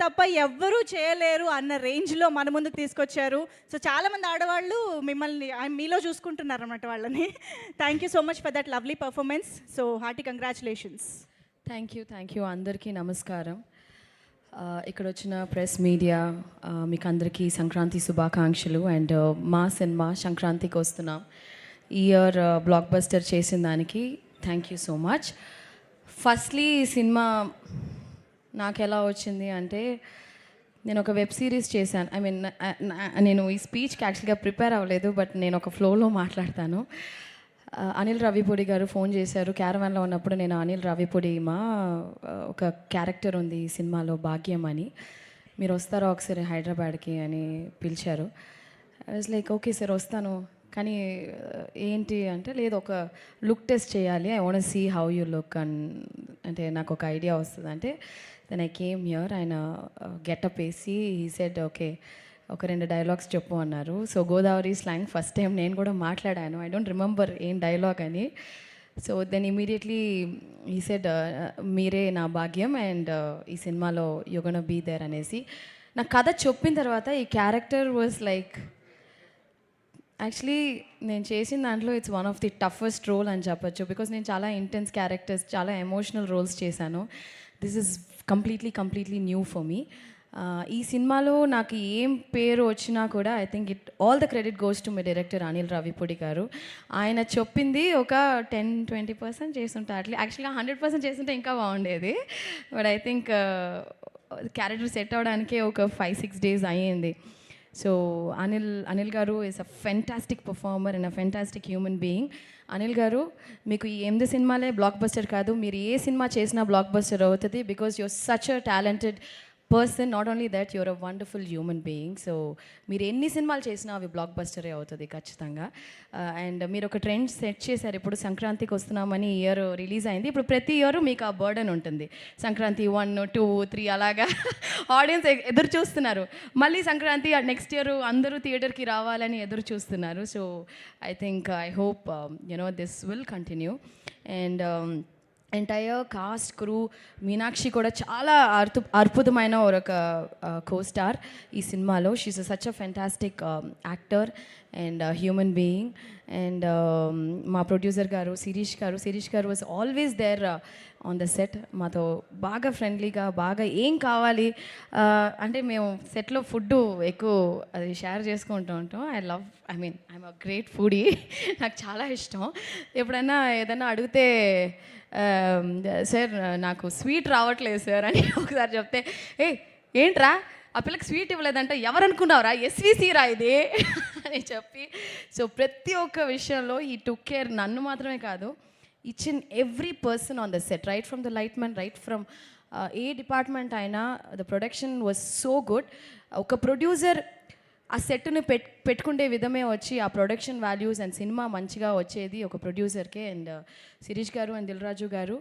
తప్ప ఎవ్వరూ చేయలేరు అన్న రేంజ్లో మన ముందుకు తీసుకొచ్చారు. సో చాలామంది ఆడవాళ్ళు మిమ్మల్ని మీలో చూసుకుంటున్నారు అన్నమాట వాళ్ళని. Thank you so much for that lovely performance. So hearty congratulations. Thank you అందరికీ నమస్కారం. ఇక్కడ వచ్చిన ప్రెస్ మీడియా మీకు అందరికీ సంక్రాంతి శుభాకాంక్షలు. అండ్ మా సినిమా సంక్రాంతికి వస్తున్నాం. ఈ ఇయర్ బ్లాక్ బస్టర్ చేసిన దానికి thank you so much. Firstly ఈ సినిమా నాకు ఎలా వచ్చింది అంటే, నేను ఒక వెబ్ సిరీస్ చేశాను. ఐ మీన్ నేను ఈ స్పీచ్కి యాక్చువల్గా ప్రిపేర్ అవ్వలేదు, బట్ నేను ఒక ఫ్లోలో మాట్లాడతాను. అనిల్ రావిపూడి గారు ఫోన్ చేశారు క్యారవాన్లో ఉన్నప్పుడు. నేను అనిల్ రావిపూడి ఒక క్యారెక్టర్ ఉంది ఈ సినిమాలో భాగ్యం అని, మీరు వస్తారా ఒకసారి హైదరాబాద్కి అని పిలిచారు. I was like okay sir వస్తాను, కానీ ఏంటి అంటే లేదు ఒక లుక్ టెస్ట్ చేయాలి, I want see how you look అంటే నాకు ఒక ఐడియా వస్తుంది అంటే. Then I came here. ఆయన గెటప్ వేసి హీ సెడ్ ఓకే ఒక 2 డైలాగ్స్ చెప్పు అన్నారు. So Godavari slang first time నేను కూడా మాట్లాడాను. ఐ డోంట్ రిమెంబర్ ఏం డైలాగ్ అని. So then immediately he said మీరే నా భాగ్యం అండ్ ఈ సినిమాలో యు గోనా బీ దేర్ అనేసి. నా కథ చెప్పిన తర్వాత ఈ క్యారెక్టర్ వాజ్ లైక్, యాక్చువల్లీ నేను చేసిన దాంట్లో it's one of the toughest role అని చెప్పొచ్చు. బికాస్ నేను చాలా ఇంటెన్స్ క్యారెక్టర్స్, చాలా ఎమోషనల్ రోల్స్ చేశాను. This is completely new for me. ఈ సినిమాలో నాకు ఏం పేరు వచ్చినా కూడా I think all the credit goes to my director Anil Ravipudi గారు. ఆయన చెప్పింది ఒక 10-20% చేస్తుంటే, యాక్చువల్గా 100% చేస్తుంటే ఇంకా బాగుండేది. But I think character set అవ్వడానికే ఒక 5-6 days అయ్యింది. So Anil garu is a fantastic performer and a fantastic human being. Anil garu మీకు ఈ 8 సినిమాలే బ్లాక్ బస్టర్ కాదు, మీరు ఏ సినిమా చేసినా బ్లాక్ బస్టర్ అవుతుంది. Because you're such a talented person. Not only that you're a wonderful human being. So మీరు ఎన్ని సినిమాలు చేసినా అవి బ్లాక్ బస్టరే అవుతుంది ఖచ్చితంగా. అండ్ మీరు ఒక ట్రెండ్ సెట్ చేశారు. ఇప్పుడు సంక్రాంతికి వస్తున్నామని ఇయర్ రిలీజ్ అయింది. ఇప్పుడు ప్రతి ఇయర్ మీకు ఆ బర్డన్ ఉంటుంది. సంక్రాంతి 1, 2, 3 అలాగా ఆడియన్స్ ఎదురు చూస్తున్నారు. మళ్ళీ సంక్రాంతి నెక్స్ట్ ఇయర్ అందరూ థియేటర్కి రావాలని ఎదురు చూస్తున్నారు. So I think I hope this will continue. And entire cast crew, Meenakshi కూడా చాలా అద్భుతమైన ఒక కో-స్టార్ ఈ సినిమాలో. She is such a fantastic actor and human being. And మా ప్రొడ్యూసర్ గారు శిరీష్ గారు was always there on the set. మాతో బాగా ఫ్రెండ్లీగా, బాగా ఏం కావాలి అంటే మేము సెట్లో ఫుడ్ ఎక్కువ అది షేర్ చేసుకుంటూ ఉంటాం. I'm a great foodie. నాకు చాలా ఇష్టం. ఎప్పుడైనా ఏదైనా అడిగితే సార్ నాకు స్వీట్ రావట్లేదు సార్ అని ఒకసారి చెప్తే, ఏంట్రా ఆ పిల్లకి స్వీట్ ఇవ్వలేదంటే ఎవరనుకున్నావురా, ఎస్విసి రా ఇది అని చెప్పి. సో ప్రతి ఒక్క విషయంలో ఈ టుక్ కేర్, నన్ను మాత్రమే కాదు, each and every person on the set, right from the light man, right from ఏ డిపార్ట్మెంట్ అయినా. The production was so good. ఒక ప్రొడ్యూసర్ ఆ సెట్ని పెట్టుకుండే విధమే వచ్చి ఆ ప్రొడక్షన్ వాల్యూస్ అండ్ సినిమా మంచిగా వచ్చేది ఒక ప్రొడ్యూసర్కే. అండ్ శిరీష్ గారు అండ్ దిల్ రాజు గారు,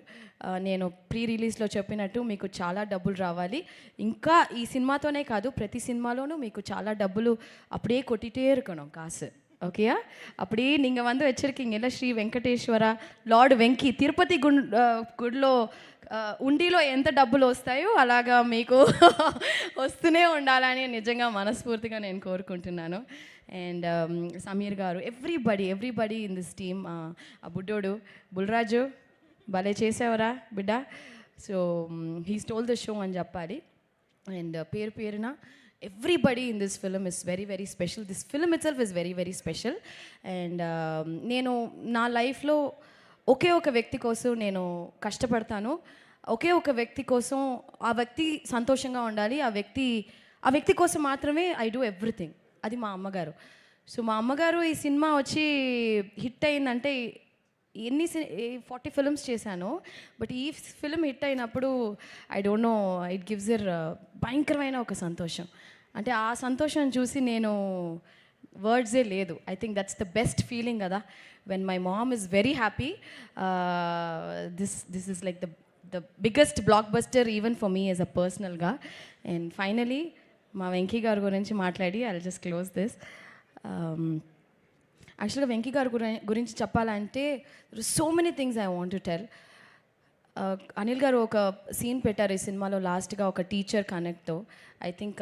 నేను ప్రీ రిలీజ్లో చెప్పినట్టు మీకు చాలా డబ్బులు రావాలి. ఇంకా ఈ సినిమాతోనే కాదు, ప్రతి సినిమాలోనూ మీకు చాలా డబ్బులు அப்படியே கொட்டிட்டே இருக்கணும் காசு. ஓகேயா? அப்படி நீங்கள் வந்து வச்சுருக்கீங்கல்ல ஸ்ரீ வெங்கடேஸ்வர లార్డ్ వెంకీ తిరుపతి గుడిలో ఉండిలో ఎంత డబ్బులు వస్తాయో అలాగా మీకు వస్తూనే ఉండాలని నిజంగా మనస్ఫూర్తిగా నేను కోరుకుంటున్నాను. అండ్ సమీర్ గారు, ఎవ్రీబడి ఇన్ దిస్ టీమ్. ఆ బుడ్డోడు బుల్రాజు భలే చేసావరా బిడ్డ. So he stole the show అని చెప్పాలి. అండ్ పేరున everybody in this film is very special. This film itself is very special. And నేను నా లైఫ్లో ఒకే ఒక వ్యక్తి కోసం నేను కష్టపడతాను. ఒకే ఒక వ్యక్తి కోసం, ఆ వ్యక్తి సంతోషంగా ఉండాలి, ఆ వ్యక్తి కోసం మాత్రమే ఐ డూ ఎవ్రీథింగ్. అది మా అమ్మగారు. సో మా అమ్మగారు ఈ సినిమా వచ్చి హిట్ అయిందంటే, 40 ఫిల్మ్స్ చేశాను, బట్ ఈ ఫిల్మ్ హిట్ అయినప్పుడు I don't know, it gives ఇర్ భయంకరమైన ఒక సంతోషం. అంటే ఆ సంతోషం చూసి నేను వర్డ్సే లేదు. I think that's the best feeling కదా, when my mom is very happy. This is like the biggest blockbuster even for me as a పర్సనల్గా. అండ్ ఫైనలీ మా వెంకీ గారి గురించి మాట్లాడి I will just close this. యాక్చువల్గా వెంకీ గారి గురించి చెప్పాలంటే so many things I want to tell. Anil garu ఒక సీన్ పెట్టారు ఈ సినిమాలో లాస్ట్గా ఒక టీచర్ కనెక్ట్తో. ఐ థింక్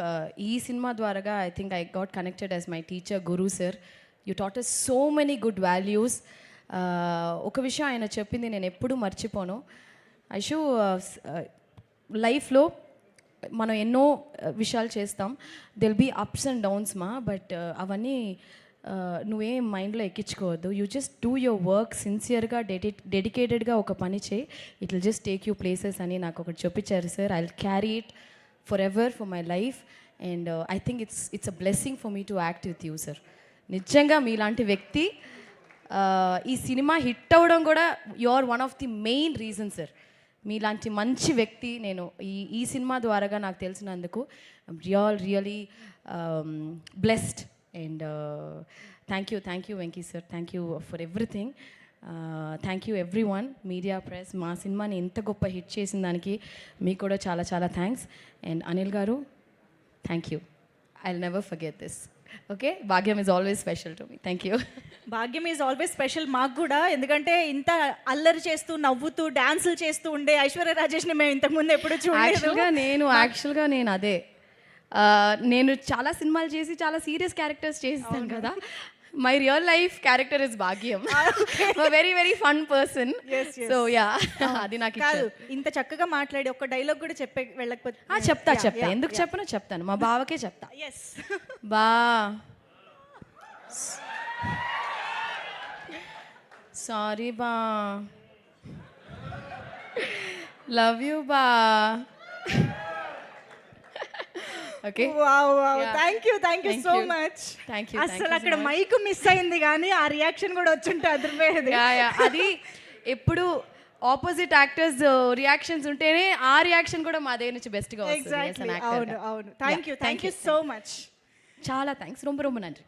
ఈ సినిమా ద్వారాగా I think I got connected as my teacher Guru sir. You taught us so many good values. ఒక విషయం ఆయన చెప్పింది నేను ఎప్పుడూ మర్చిపోను. ఐషు లైఫ్లో మనం ఎన్నో విషయాలు చేస్తాం, there'll be ups and downs మా, బట్ అవన్నీ నువ్వేం మైండ్లో ఎక్కించుకోవద్దు. You just do your work సిన్సియర్గా డెడికేటెడ్గా ఒక పని చేయి, it will just take you places అని నాకు ఒకటి చూపించారు sir. I will carry it for ever for my life and I think it's a blessing for me to act with you sir. నిజంగా మీలాంటి వ్యక్తి ఈ సినిమా హిట్ అవ్వడం కూడా you are one of the main reason sir. మీలాంటి మంచి వ్యక్తి నేను ఈ సినిమా ద్వారాగా నాకు తెలిసినందుకు really blessed and thank you Venky sir, thank you for everything. Thank you every one, media press, మా సినిమాని ఎంత గొప్ప హిట్ చేసిన దానికి మీకు కూడా చాలా చాలా thanks. And Anil garu thank you, I will never forget this. Okay, Bhagyam is always special to me. Thank you. Bhagyam is always special మాకు కూడా, ఎందుకంటే ఇంత అల్లరి చేస్తూ నవ్వుతూ డాన్సులు చేస్తూ ఉండే ఐశ్వర్య రాజేష్ని మేము ఇంతకుముందు ఎప్పుడు చూడలేదు. యాక్చువల్గా నేను అదే నేను చాలా సినిమాలు చేసి చాలా సీరియస్ క్యారెక్టర్స్ చేస్తాను కదా. My real life character is Bhagyam, very very fun person. So yeah, అది నాకు కాదు, ఇంత చక్కగా మాట్లాడి ఒక్క డైలాగ్ కూడా చెప్పే వెళ్ళకపోతే చెప్తా ఎందుకు చెప్పను చెప్తాను, మా బావకే చెప్తా. ఎస్ బా సారీ బా, లవ్ యూ బా. Okay, thank you so much. Thank you. అసలు అక్కడ మైక్ మిస్ అయింది కానీ ఆ రియాక్షన్ కూడా వచ్చుంటే అదిరిపోయేది. అది ఎప్పుడు ఆపోజిట్ యాక్టర్స్ రియాక్షన్స్ ఉంటేనే ఆ రియాక్షన్ కూడా మా దగ్గర నుంచి బెస్ట్గా వస్తుంది. అవును థ్యాంక్ యూ సో మచ్. చాలా థ్యాంక్స్, రొంబ నன்றி.